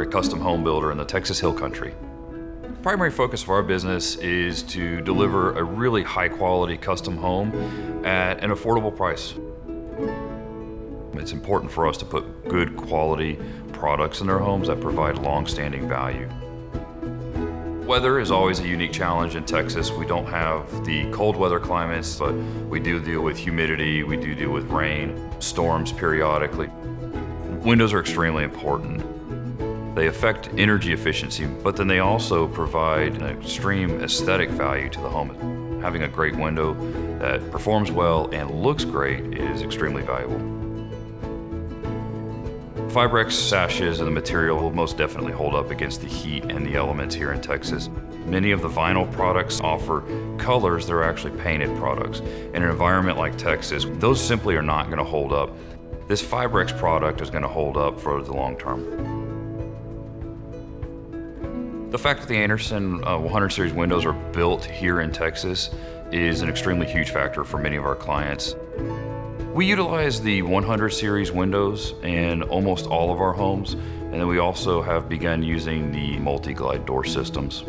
are a custom home builder in the Texas Hill Country. The primary focus of our business is to deliver a really high quality custom home at an affordable price. It's important for us to put good quality products in our homes that provide long-standing value. Weather is always a unique challenge in Texas. We don't have the cold weather climates, but we do deal with humidity, we do deal with rain, storms periodically. Windows are extremely important. They affect energy efficiency, but then they also provide an extreme aesthetic value to the home. Having a great window that performs well and looks great is extremely valuable. Fibrex sashes and the material will most definitely hold up against the heat and the elements here in Texas. Many of the vinyl products offer colors that are actually painted products. In an environment like Texas, those simply are not going to hold up. This Fibrex product is going to hold up for the long term. The fact that the Andersen 100 series windows are built here in Texas is an extremely huge factor for many of our clients. We utilize the 100 series windows in almost all of our homes, and then we also have begun using the MultiGlide door systems.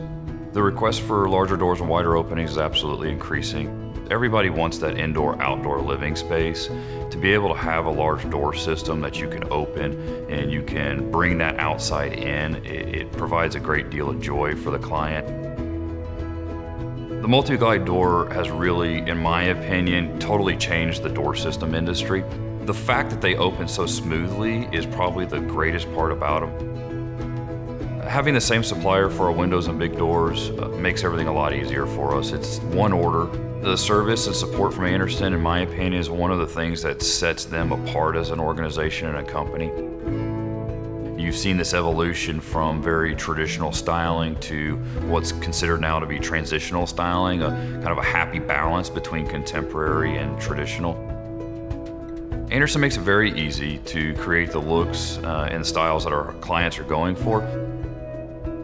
The request for larger doors and wider openings is absolutely increasing. Everybody wants that indoor-outdoor living space. To be able to have a large door system that you can open and you can bring that outside in, it provides a great deal of joy for the client. The MultiGlide door has really, in my opinion, totally changed the door system industry. The fact that they open so smoothly is probably the greatest part about them. Having the same supplier for our windows and big doors makes everything a lot easier for us. It's one order. The service and support from Andersen, in my opinion, is one of the things that sets them apart as an organization and a company. You've seen this evolution from very traditional styling to what's considered now to be transitional styling, a kind of a happy balance between contemporary and traditional. Andersen makes it very easy to create the looks and styles that our clients are going for.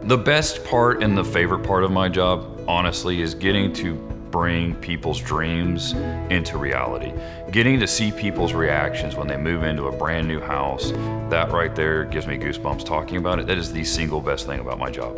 The best part and the favorite part of my job, honestly, is getting to bring people's dreams into reality. Getting to see people's reactions when they move into a brand new house, that right there gives me goosebumps talking about it. That is the single best thing about my job.